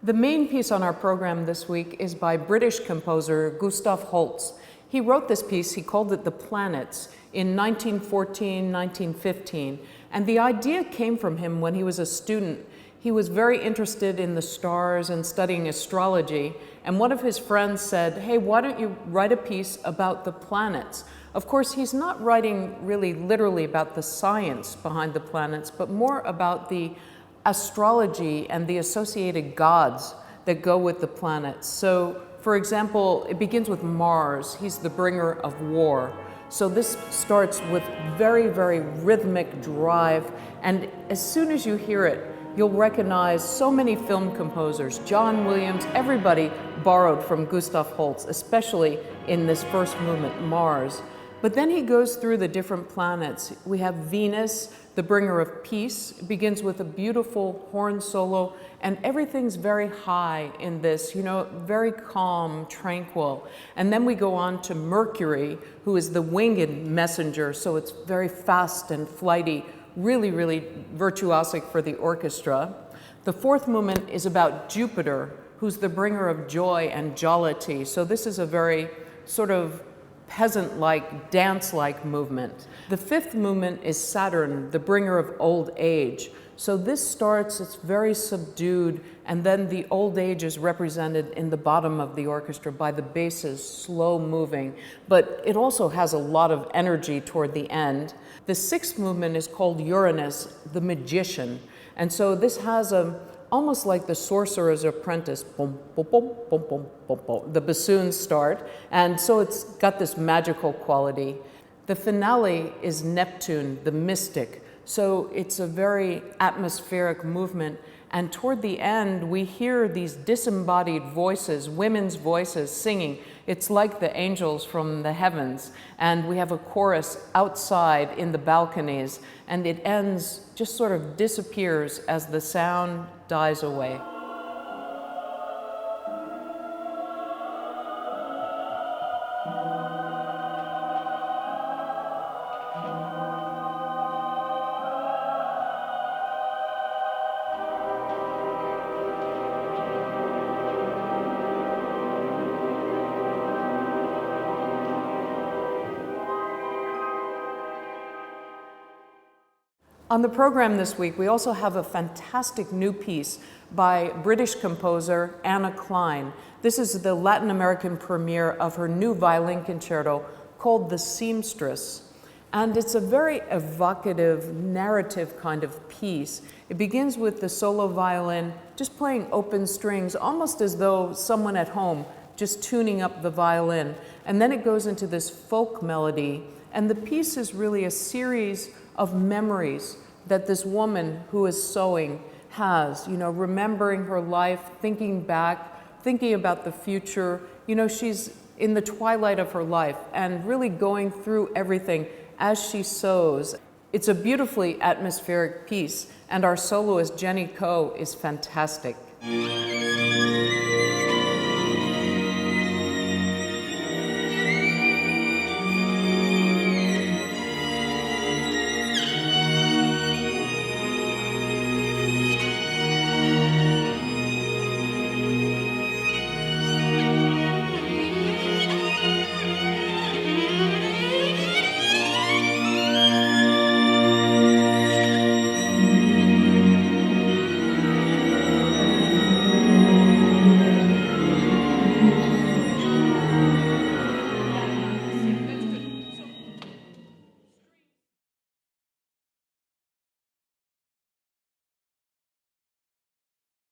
The main piece on our program this week is by British composer Gustav Holst. He wrote this piece, he called it The Planets, in 1914, 1915. And the idea came from him when he was a student. He was very interested in the stars and studying astrology. And one of his friends said, hey, why don't you write a piece about the planets? Of course, he's not writing really literally about the science behind the planets, but more about the astrology and the associated gods that go with the planets. So, for example, it begins with Mars. He's the bringer of war. So this starts with very, very rhythmic drive, and as soon as you hear it, you'll recognize so many film composers. John Williams, everybody borrowed from Gustav Holst, especially in this first movement, Mars. But then he goes through the different planets. We have Venus, the bringer of peace. It begins with a beautiful horn solo, and everything's very high in this, very calm, tranquil. And then we go on to Mercury, who is the winged messenger, so it's very fast and flighty, really, really virtuosic for the orchestra. The fourth movement is about Jupiter, who's the bringer of joy and jollity. So this is a very sort of peasant-like, dance-like movement. The fifth movement is Saturn, the bringer of old age. So this starts, it's very subdued, and then the old age is represented in the bottom of the orchestra by the basses, slow moving, but it also has a lot of energy toward the end. The sixth movement is called Uranus, the magician. And so this has almost like the Sorcerer's Apprentice, boom, boom, boom, boom, boom, boom, boom. The bassoons start, and so it's got this magical quality. The finale is Neptune, the mystic. So it's a very atmospheric movement, and toward the end, we hear these disembodied voices, women's voices singing. It's like the angels from the heavens, and we have a chorus outside in the balconies, and it ends, just sort of disappears as the sound dies away. On the program this week, we also have a fantastic new piece by British composer Anna Clyne. This is the Latin American premiere of her new violin concerto called The Seamstress. And it's a very evocative, narrative kind of piece. It begins with the solo violin just playing open strings, almost as though someone at home just tuning up the violin. And then it goes into this folk melody. And the piece is really a series of memories that this woman who is sewing has, remembering her life, thinking back, thinking about the future. She's in the twilight of her life and really going through everything as she sews. It's a beautifully atmospheric piece, and our soloist, Jennifer Koh, is fantastic.